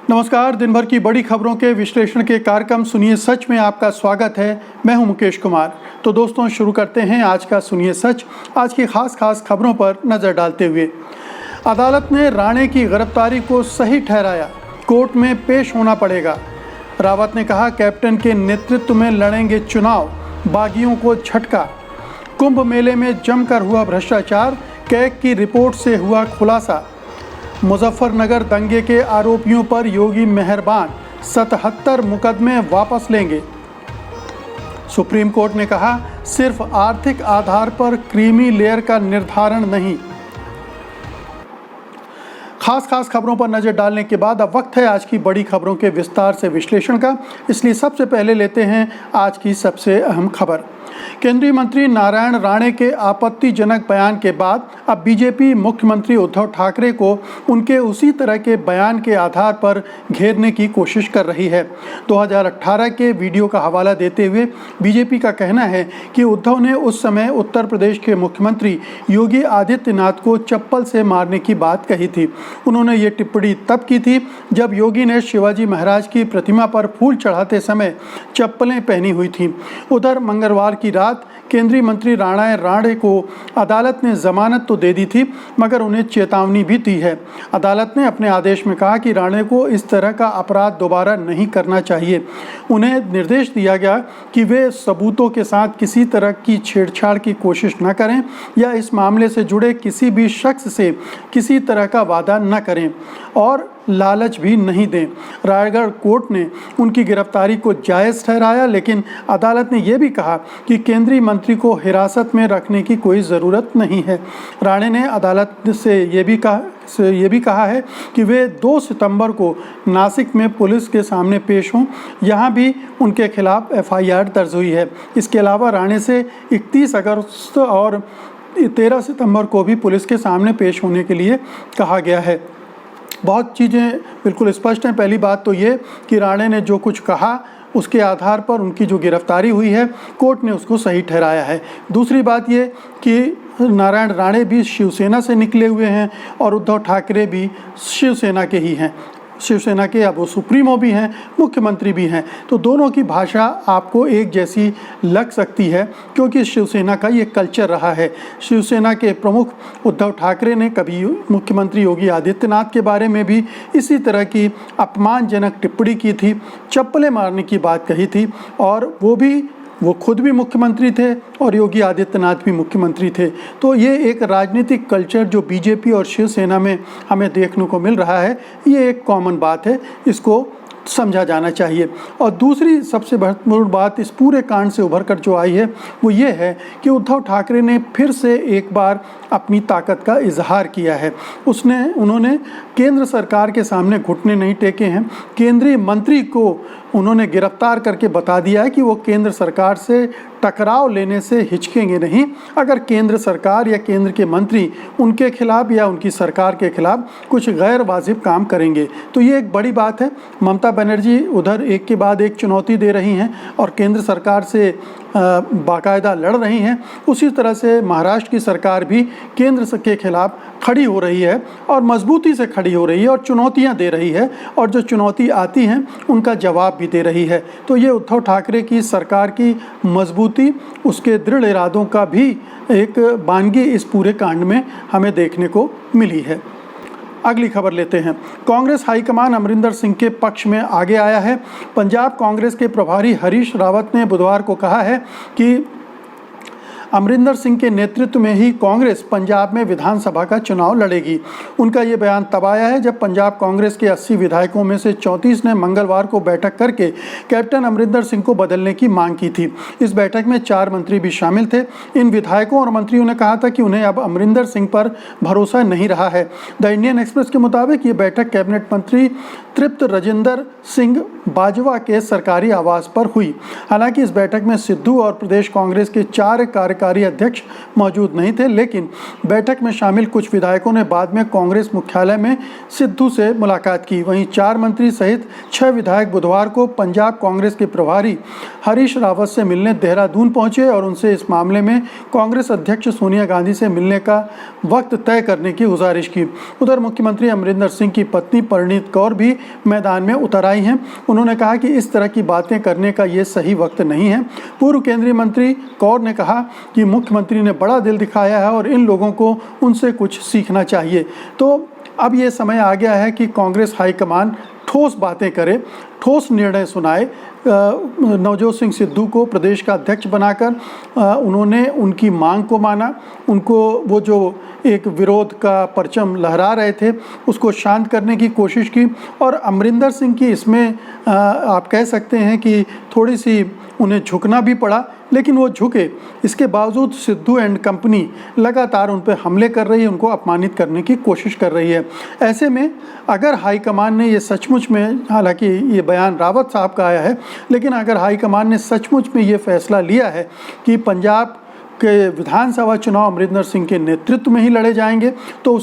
नमस्कार। दिन भर की बड़ी खबरों के विश्लेषण के कार्यक्रम सुनिए सच में आपका स्वागत है। मैं हूं मुकेश कुमार। तो दोस्तों, शुरू करते हैं आज का सुनिए सच। आज की खास खबरों पर नजर डालते हुए, अदालत ने राणे की गिरफ्तारी को सही ठहराया, कोर्ट में पेश होना पड़ेगा। रावत ने कहा, कैप्टन के नेतृत्व में लड़ेंगे चुनाव, बागियों को झटका। कुंभ मेले में जमकर हुआ भ्रष्टाचार, कैग की रिपोर्ट से हुआ खुलासा। मुजफ्फरनगर दंगे के आरोपियों पर योगी मेहरबान, 77 मुकदमे वापस लेंगे। सुप्रीम कोर्ट ने कहा, सिर्फ आर्थिक आधार पर क्रीमी लेयर का निर्धारण नहीं। खास खबरों पर नजर डालने के बाद अब वक्त है आज की बड़ी खबरों के विस्तार से विश्लेषण का। इसलिए सबसे पहले लेते हैं आज की सबसे अहम खबर। केंद्रीय मंत्री नारायण राणे के आपत्तिजनक बयान के बाद अब बीजेपी मुख्यमंत्री उद्धव ठाकरे को उनके उसी तरह के बयान के आधार पर घेरने की कोशिश कर रही है। 2018 के वीडियो का हवाला देते हुए बीजेपी का कहना है कि उद्धव ने उस समय उत्तर प्रदेश के मुख्यमंत्री योगी आदित्यनाथ को चप्पल से मारने की बात कही थी। उन्होंने ये टिप्पणी तब की थी जब योगी ने शिवाजी महाराज की प्रतिमा पर फूल चढ़ाते समय चप्पलें पहनी हुई थीं। उधर मंगलवार की रात केंद्रीय मंत्री राणे को अदालत ने जमानत तो दे दी थी, मगर उन्हें चेतावनी भी दी है। अदालत ने अपने आदेश में कहा कि राणे को इस तरह का अपराध दोबारा नहीं करना चाहिए। उन्हें निर्देश दिया गया कि वे सबूतों के साथ किसी तरह की छेड़छाड़ की कोशिश न करें या इस मामले से जुड़े किसी भी शख्स से किसी तरह का वादा न करें और लालच भी नहीं दें। रायगढ़ कोर्ट ने उनकी गिरफ्तारी को जायज़ ठहराया, लेकिन अदालत ने यह भी कहा कि केंद्रीय मंत्री को हिरासत में रखने की कोई ज़रूरत नहीं है। राणे ने अदालत से ये भी कहा है कि वे 2 सितंबर को नासिक में पुलिस के सामने पेश हों। यहाँ भी उनके खिलाफ FIR दर्ज हुई है। इसके अलावा राणे से 31 अगस्त और 13 सितंबर को भी पुलिस के सामने पेश होने के लिए कहा गया है। बहुत चीज़ें बिल्कुल स्पष्ट हैं। पहली बात तो ये कि राणे ने जो कुछ कहा उसके आधार पर उनकी जो गिरफ्तारी हुई है, कोर्ट ने उसको सही ठहराया है। दूसरी बात ये कि नारायण राणे भी शिवसेना से निकले हुए हैं और उद्धव ठाकरे भी शिवसेना के ही हैं। शिवसेना के अब वो सुप्रीमो भी हैं, मुख्यमंत्री भी हैं, तो दोनों की भाषा आपको एक जैसी लग सकती है क्योंकि शिवसेना का ये कल्चर रहा है। शिवसेना के प्रमुख उद्धव ठाकरे ने कभी मुख्यमंत्री योगी आदित्यनाथ के बारे में भी इसी तरह की अपमानजनक टिप्पणी की थी, चप्पलें मारने की बात कही थी, और वो खुद भी मुख्यमंत्री थे और योगी आदित्यनाथ भी मुख्यमंत्री थे। तो ये एक राजनीतिक कल्चर जो बीजेपी और शिवसेना में हमें देखने को मिल रहा है, ये एक कॉमन बात है, इसको समझा जाना चाहिए। और दूसरी सबसे महत्वपूर्ण बात इस पूरे कांड से उभर कर जो आई है वो ये है कि उद्धव ठाकरे ने फिर से एक बार अपनी ताकत का इजहार किया है। उन्होंने केंद्र सरकार के सामने घुटने नहीं टेके हैं। केंद्रीय मंत्री को उन्होंने गिरफ्तार करके बता दिया है कि वो केंद्र सरकार से टकराव लेने से हिचकेंगे नहीं अगर केंद्र सरकार या केंद्र के मंत्री उनके खिलाफ या उनकी सरकार के खिलाफ कुछ गैर वाजिब काम करेंगे। तो ये एक बड़ी बात है। ममता बनर्जी उधर एक के बाद एक चुनौती दे रही हैं और केंद्र सरकार से बाकायदा लड़ रही हैं। उसी तरह से महाराष्ट्र की सरकार भी केंद्र के खिलाफ खड़ी हो रही है और मजबूती से खड़ी हो रही है और चुनौतियां दे रही है, और जो चुनौती आती हैं उनका जवाब भी दे रही है। तो ये उद्धव ठाकरे की सरकार की मजबूती, उसके दृढ़ इरादों का भी एक बानगी इस पूरे कांड में हमें देखने को मिली है। अगली खबर लेते हैं। कांग्रेस हाईकमान अमरिंदर सिंह के पक्ष में आगे आया है। पंजाब कांग्रेस के प्रभारी हरीश रावत ने बुधवार को कहा है कि अमरिंदर सिंह के नेतृत्व में ही कांग्रेस पंजाब में विधानसभा का चुनाव लड़ेगी। उनका ये बयान तब आया है जब पंजाब कांग्रेस के 80 विधायकों में से 34 ने मंगलवार को बैठक करके कैप्टन अमरिंदर सिंह को बदलने की मांग की थी। इस बैठक में 4 मंत्री भी शामिल थे। इन विधायकों और मंत्रियों ने कहा था कि उन्हें अब अमरिंदर सिंह पर भरोसा नहीं रहा है। द इंडियन एक्सप्रेस के मुताबिक ये बैठक कैबिनेट मंत्री तृप्त राजेंद्र सिंह बाजवा के सरकारी आवास पर हुई। हालांकि इस बैठक में सिद्धू और प्रदेश कांग्रेस के 4 कार्यकर्ता कार्यकारी अध्यक्ष मौजूद नहीं थे, लेकिन बैठक में शामिल कुछ विधायकों ने बाद में कांग्रेस मुख्यालय में सिद्धू से मुलाकात की। वहीं 4 मंत्री सहित 6 विधायक बुधवार को पंजाब कांग्रेस के प्रभारी हरीश रावत से मिलने देहरादून पहुंचे और उनसे इस मामले में कांग्रेस अध्यक्ष सोनिया गांधी से मिलने का वक्त तय करने की गुजारिश की। उधर मुख्यमंत्री अमरिंदर सिंह की पत्नी परिणीत कौर भी मैदान में उतर आई हैं। उन्होंने कहा कि इस तरह की बातें करने का ये सही वक्त नहीं है। पूर्व केंद्रीय मंत्री कौर ने कहा कि मुख्यमंत्री ने बड़ा दिल दिखाया है और इन लोगों को उनसे कुछ सीखना चाहिए। तो अब ये समय आ गया है कि कांग्रेस हाईकमान ठोस बातें करे, ठोस निर्णय सुनाए। नवजोत सिंह सिद्धू को प्रदेश का अध्यक्ष बनाकर उन्होंने उनकी मांग को माना, उनको वो जो एक विरोध का परचम लहरा रहे थे उसको शांत करने की कोशिश की। और अमरिंदर सिंह की इसमें आप कह सकते हैं कि थोड़ी सी उन्हें झुकना भी पड़ा, लेकिन वो झुके। इसके बावजूद सिद्धू एंड कंपनी लगातार उन पर हमले कर रही है, उनको अपमानित करने की कोशिश कर रही है। ऐसे में अगर हाईकमान ने ये सचमुच में, हालांकि ये बयान रावत साहब का आया है, लेकिन अगर हाईकमान ने सचमुच में ये फैसला लिया है कि पंजाब के विधानसभा चुनाव अमरिंदर सिंह के नेतृत्व में ही लड़े जाएंगे, तो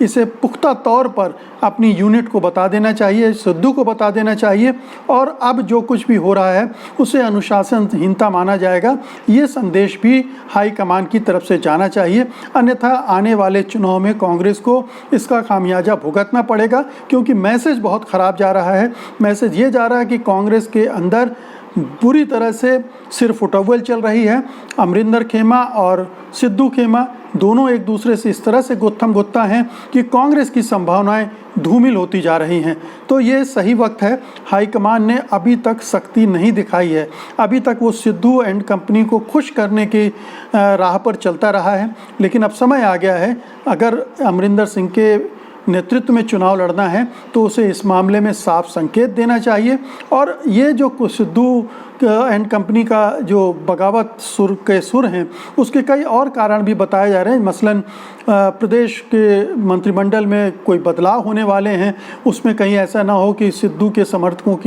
इसे पुख्ता तौर पर अपनी यूनिट को बता देना चाहिए, सिद्धू को बता देना चाहिए और अब जो कुछ भी हो रहा है उसे अनुशासनहीनता माना जाएगा। ये संदेश भी हाईकमान की तरफ से जाना चाहिए, अन्यथा आने वाले चुनाव में कांग्रेस को इसका खामियाजा भुगतना पड़ेगा, क्योंकि मैसेज बहुत ख़राब जा रहा है। मैसेज ये जा रहा है कि कांग्रेस के अंदर बुरी तरह से सिर्फ उटव्वल चल रही है। अमरिंदर खेमा और सिद्धू खेमा दोनों एक दूसरे से इस तरह से गुत्थम गुत्ता हैं कि कांग्रेस की संभावनाएं धूमिल होती जा रही हैं। तो ये सही वक्त है। हाईकमान ने अभी तक सख्ती नहीं दिखाई है, अभी तक वो सिद्धू एंड कंपनी को खुश करने की राह पर चलता रहा है, लेकिन अब समय आ गया है। अगर अमरिंदर सिंह के नेतृत्व में चुनाव लड़ना है तो उसे इस मामले में साफ संकेत देना चाहिए। और ये जो सिद्धू एंड कंपनी का जो बगावत सुर हैं, उसके कई और कारण भी बताए जा रहे हैं। मसलन प्रदेश के मंत्रिमंडल में कोई बदलाव होने वाले हैं, उसमें कहीं ऐसा ना हो कि सिद्धू के समर्थकों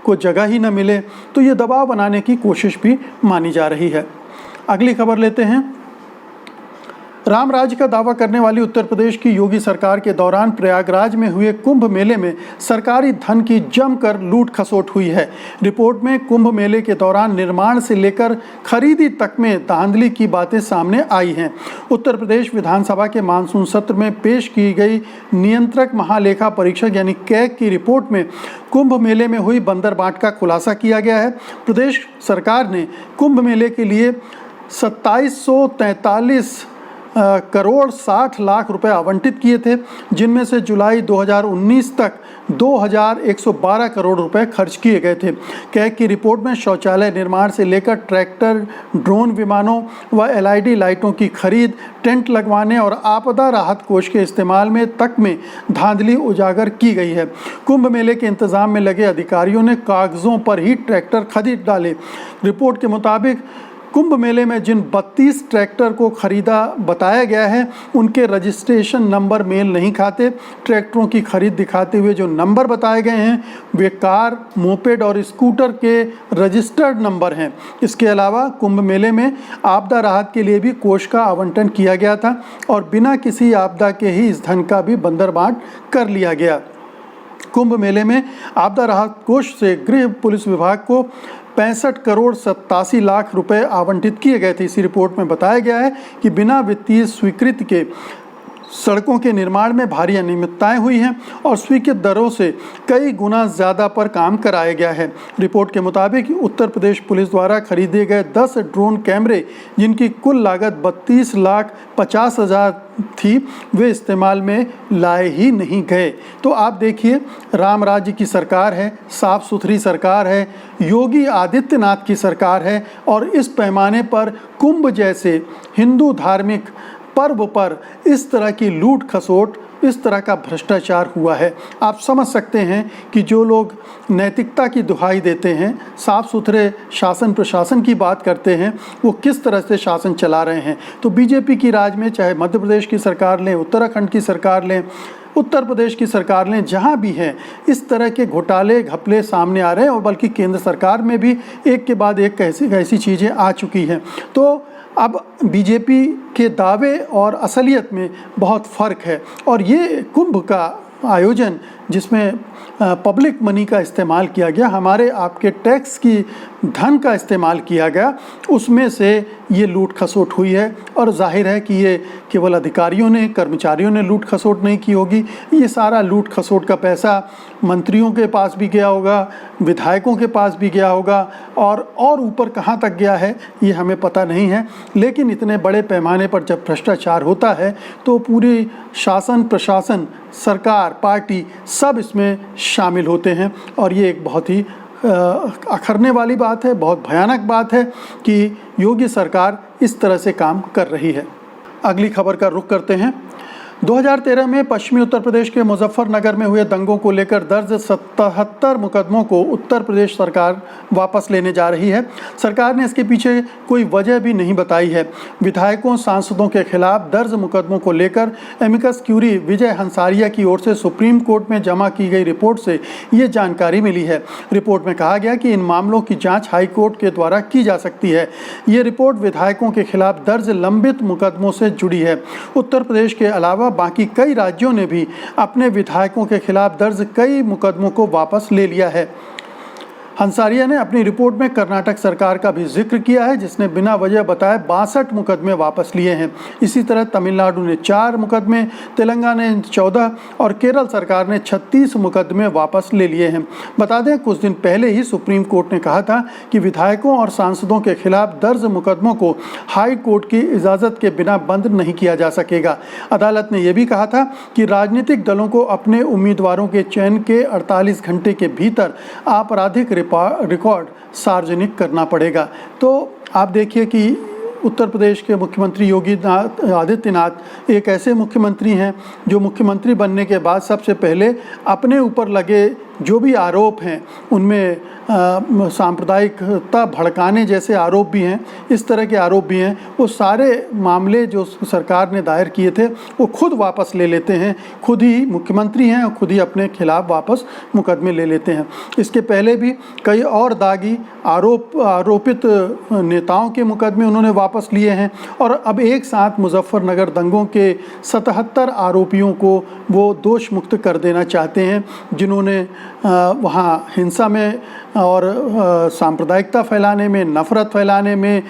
को जगह ही न मिले, तो ये दबाव बनाने की कोशिश भी मानी जा रही है। अगली खबर लेते हैं। राम राज्य का दावा करने वाली उत्तर प्रदेश की योगी सरकार के दौरान प्रयागराज में हुए कुंभ मेले में सरकारी धन की जमकर लूट खसोट हुई है। रिपोर्ट में कुंभ मेले के दौरान निर्माण से लेकर खरीदी तक में धांधली की बातें सामने आई हैं। उत्तर प्रदेश विधानसभा के मानसून सत्र में पेश की गई नियंत्रक महालेखा परीक्षक यानी कैग की रिपोर्ट में कुंभ मेले में हुई बंदरबाट का खुलासा किया गया है। प्रदेश सरकार ने कुंभ मेले के लिए 2743 करोड़ 60 लाख रुपए आवंटित किए थे, जिनमें से जुलाई 2019 तक 2112 करोड़ रुपए खर्च किए गए थे। कैग की रिपोर्ट में शौचालय निर्माण से लेकर ट्रैक्टर, ड्रोन विमानों व एलईडी लाइटों की खरीद, टेंट लगवाने और आपदा राहत कोष के इस्तेमाल में तक में धांधली उजागर की गई है। कुंभ मेले के इंतजाम में लगे अधिकारियों ने कागजों पर ही ट्रैक्टर खरीद डाले। रिपोर्ट के मुताबिक कुंभ मेले में जिन 32 ट्रैक्टर को खरीदा बताया गया है, उनके रजिस्ट्रेशन नंबर मेल नहीं खाते। ट्रैक्टरों की खरीद दिखाते हुए जो नंबर बताए गए हैं वे कार, मोपेड और स्कूटर के रजिस्टर्ड नंबर हैं। इसके अलावा कुंभ मेले में आपदा राहत के लिए भी कोष का आवंटन किया गया था और बिना किसी आपदा के ही इस धन का भी बंदरबाट कर लिया गया। कुंभ मेले में आपदा राहत कोष से गृह पुलिस विभाग को 65 करोड़ 87 लाख रुपए आवंटित किए गए थे। इसी रिपोर्ट में बताया गया है कि बिना वित्तीय स्वीकृति के सड़कों के निर्माण में भारी अनियमितताएं हुई हैं और स्वीकृत दरों से कई गुना ज़्यादा पर काम कराया गया है। रिपोर्ट के मुताबिक उत्तर प्रदेश पुलिस द्वारा खरीदे गए 10 ड्रोन कैमरे, जिनकी कुल लागत 32,50,000 थी, वे इस्तेमाल में लाए ही नहीं गए। तो आप देखिए, राम राज्य की सरकार है, साफ सुथरी सरकार है, योगी आदित्यनाथ की सरकार है और इस पैमाने पर कुंभ जैसे हिंदू धार्मिक पर्व पर इस तरह की लूट खसोट, इस तरह का भ्रष्टाचार हुआ है। आप समझ सकते हैं कि जो लोग नैतिकता की दुहाई देते हैं, साफ सुथरे शासन प्रशासन की बात करते हैं, वो किस तरह से शासन चला रहे हैं। तो बीजेपी की राज में चाहे मध्य प्रदेश की सरकार लें, उत्तराखंड की सरकार लें, उत्तर प्रदेश की सरकार लें, जहाँ भी हैं इस तरह के घोटाले घपले सामने आ रहे हैं और बल्कि केंद्र सरकार में भी एक के बाद एक ऐसी चीज़ें आ चुकी हैं। तो अब बीजेपी के दावे और असलियत में बहुत फ़र्क है और ये कुंभ का आयोजन जिसमें पब्लिक मनी का इस्तेमाल किया गया, हमारे आपके टैक्स की धन का इस्तेमाल किया गया, उसमें से ये लूट खसोट हुई है। और जाहिर है कि ये केवल अधिकारियों ने, कर्मचारियों ने लूट खसोट नहीं की होगी, ये सारा लूट खसोट का पैसा मंत्रियों के पास भी गया होगा, विधायकों के पास भी गया होगा और ऊपर कहाँ तक गया है ये हमें पता नहीं है। लेकिन इतने बड़े पैमाने पर जब भ्रष्टाचार होता है तो पूरी शासन, प्रशासन, सरकार, पार्टी सब इसमें शामिल होते हैं और ये एक बहुत ही अखरने वाली बात है, बहुत भयानक बात है कि योगी सरकार इस तरह से काम कर रही है। अगली खबर का रुख करते हैं। 2013 में पश्चिमी उत्तर प्रदेश के मुजफ्फरनगर में हुए दंगों को लेकर दर्ज 77 मुकदमों को उत्तर प्रदेश सरकार वापस लेने जा रही है। सरकार ने इसके पीछे कोई वजह भी नहीं बताई है। विधायकों, सांसदों के खिलाफ दर्ज मुकदमों को लेकर एमिकस क्यूरी विजय हंसारिया की ओर से सुप्रीम कोर्ट में जमा की गई रिपोर्ट से ये जानकारी मिली है। रिपोर्ट में कहा गया कि इन मामलों की जाँच हाई कोर्ट के द्वारा की जा सकती है। ये रिपोर्ट विधायकों के खिलाफ दर्ज लंबित मुकदमों से जुड़ी है। उत्तर प्रदेश के अलावा बाकी कई राज्यों ने भी अपने विधायकों के खिलाफ दर्ज कई मुकदमों को वापस ले लिया है। हंसारिया ने अपनी रिपोर्ट में कर्नाटक सरकार का भी जिक्र किया है जिसने बिना वजह बताए 62 मुकदमे वापस लिए हैं। इसी तरह तमिलनाडु ने 4 मुकदमे, तेलंगाना ने 14 और केरल सरकार ने 36 मुकदमे वापस ले लिए हैं। बता दें कुछ दिन पहले ही सुप्रीम कोर्ट ने कहा था कि विधायकों और सांसदों के खिलाफ दर्ज मुकदमों को हाई कोर्ट की इजाज़त के बिना बंद नहीं किया जा सकेगा। अदालत ने यह भी कहा था कि राजनीतिक दलों को अपने उम्मीदवारों के चयन के 48 घंटे के भीतर आपराधिक रिकॉर्ड सार्वजनिक करना पड़ेगा। तो आप देखिए कि उत्तर प्रदेश के मुख्यमंत्री योगी आदित्यनाथ एक ऐसे मुख्यमंत्री हैं जो मुख्यमंत्री बनने के बाद सबसे पहले अपने ऊपर लगे जो भी आरोप हैं उनमें सांप्रदायिकता भड़काने जैसे आरोप भी हैं, इस तरह के आरोप भी हैं, वो सारे मामले जो सरकार ने दायर किए थे वो खुद वापस ले लेते हैं। खुद ही मुख्यमंत्री हैं और खुद ही अपने खिलाफ वापस मुकदमे ले लेते हैं। इसके पहले भी कई और दागी आरोपित नेताओं के मुकदमे उन्होंने वापस लिए हैं और अब एक साथ मुजफ्फरनगर दंगों के 77 आरोपियों को वो दोष मुक्त कर देना चाहते हैं जिन्होंने वहाँ हिंसा में और सांप्रदायिकता फैलाने में, नफ़रत फैलाने में,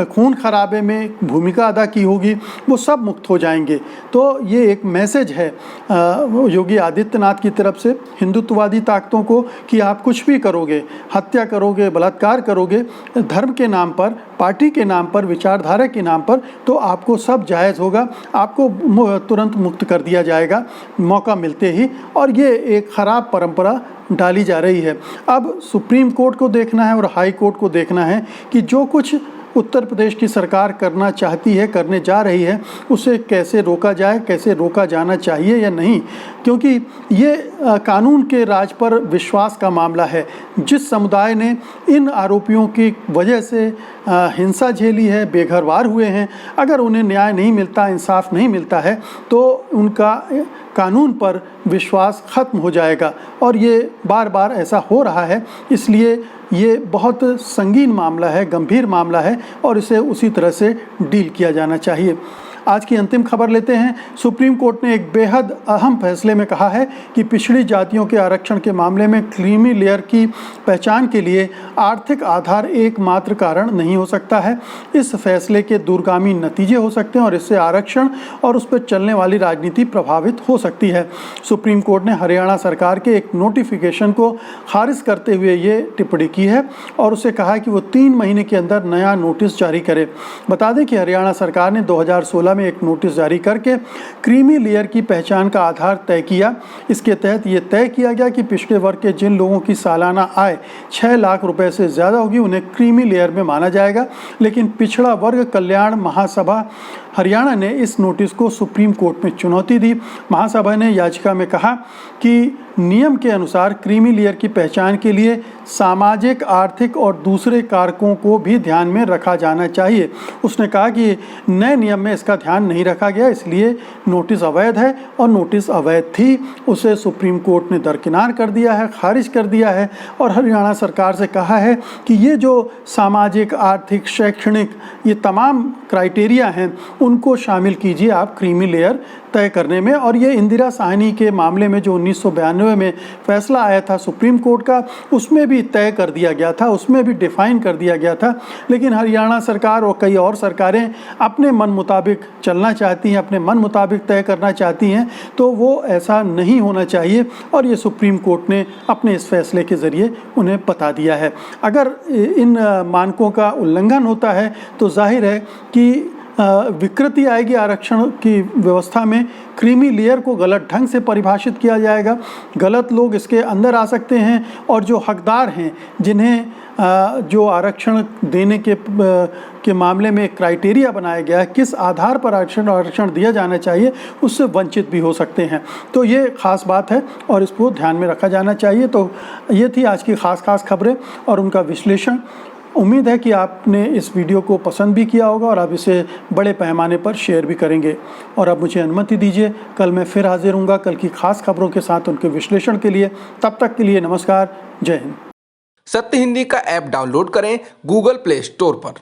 खून खराबे में भूमिका अदा की होगी, वो सब मुक्त हो जाएंगे। तो ये एक मैसेज है योगी आदित्यनाथ की तरफ से हिंदुत्ववादी ताकतों को कि आप कुछ भी करोगे, हत्या करोगे, बलात्कार करोगे, धर्म के नाम पर, पार्टी के नाम पर, विचारधारा के नाम पर, तो आपको सब जायज़ होगा, आपको तुरंत मुक्त कर दिया जाएगा मौका मिलते ही। और ये एक ख़राब परंपरा डाली जा रही है। अब सुप्रीम कोर्ट को देखना है और हाई कोर्ट को देखना है कि जो कुछ उत्तर प्रदेश की सरकार करना चाहती है, करने जा रही है, उसे कैसे रोका जाए, कैसे रोका जाना चाहिए या नहीं, क्योंकि ये कानून के राज पर विश्वास का मामला है। जिस समुदाय ने इन आरोपियों की वजह से हिंसा झेली है, बेघरवार हुए हैं, अगर उन्हें न्याय नहीं मिलता, इंसाफ नहीं मिलता है तो उनका कानून पर विश्वास खत्म हो जाएगा और ये बार बार ऐसा हो रहा है। इसलिए ये बहुत संगीन मामला है, गंभीर मामला है और इसे उसी तरह से डील किया जाना चाहिए। आज की अंतिम खबर लेते हैं। सुप्रीम कोर्ट ने एक बेहद अहम फैसले में कहा है कि पिछड़ी जातियों के आरक्षण के मामले में क्रीमी लेयर की पहचान के लिए आर्थिक आधार एकमात्र कारण नहीं हो सकता है। इस फैसले के दूरगामी नतीजे हो सकते हैं और इससे आरक्षण और उस पर चलने वाली राजनीति प्रभावित हो सकती है। सुप्रीम कोर्ट ने हरियाणा सरकार के एक नोटिफिकेशन को खारिज करते हुए ये टिप्पणी की है और उसे कहा है कि वो 3 महीने के अंदर नया नोटिस जारी करे। बता दें कि हरियाणा सरकार ने 2016 में एक नोटिस जारी करके क्रीमी लेयर की पहचान का आधार तय किया। इसके तहत ये तय किया गया कि पिछड़े वर्ग के जिन लोगों की सालाना आय 6 लाख रुपए से ज़्यादा होगी उन्हें क्रीमी लेयर में माना जाएगा। लेकिन पिछड़ा वर्ग कल्याण महासभा हरियाणा ने इस नोटिस को सुप्रीम कोर्ट में चुनौती दी। महासभा ने याचिका में कहा कि नियम के अनुसार क्रीमी लेयर की पहचान के लिए सामाजिक, आर्थिक और दूसरे कारकों को भी ध्यान में रखा जाना चाहिए। उसने कहा कि नए नियम में इसका ध्यान नहीं रखा गया, इसलिए नोटिस अवैध है और नोटिस अवैध थी, उसे सुप्रीम कोर्ट ने दरकिनार कर दिया है, खारिज कर दिया है और हरियाणा सरकार से कहा है कि ये जो सामाजिक, आर्थिक, शैक्षणिक ये तमाम क्राइटेरिया हैं उनको शामिल कीजिए आप क्रीमी लेयर तय करने में। और ये इंदिरा साहनी के मामले में जो 1992 में फैसला आया था सुप्रीम कोर्ट का, उसमें भी तय कर दिया गया था, उसमें भी डिफाइन कर दिया गया था। लेकिन हरियाणा सरकार और कई और सरकारें अपने मन मुताबिक चलना चाहती हैं, अपने मन मुताबिक तय करना चाहती हैं, तो वो ऐसा नहीं होना चाहिए और ये सुप्रीम कोर्ट ने अपने इस फैसले के ज़रिए उन्हें बता दिया है। अगर इन मानकों का उल्लंघन होता है तो जाहिर है कि विकृति आएगी आरक्षण की व्यवस्था में, क्रीमी लेयर को गलत ढंग से परिभाषित किया जाएगा, गलत लोग इसके अंदर आ सकते हैं और जो हकदार हैं, जिन्हें जो आरक्षण देने के मामले में क्राइटेरिया बनाया गया है, किस आधार पर आरक्षण दिया जाना चाहिए, उससे वंचित भी हो सकते हैं। तो ये ख़ास बात है और इसको ध्यान में रखा जाना चाहिए। तो ये थी आज की ख़ास खबरें और उनका विश्लेषण। उम्मीद है कि आपने इस वीडियो को पसंद भी किया होगा और आप इसे बड़े पैमाने पर शेयर भी करेंगे। और अब मुझे अनुमति दीजिए, कल मैं फिर हाजिर हूँगा कल की खास खबरों के साथ उनके विश्लेषण के लिए। तब तक के लिए नमस्कार, जय हिंद। सत्य हिंदी का ऐप डाउनलोड करें गूगल प्ले स्टोर पर।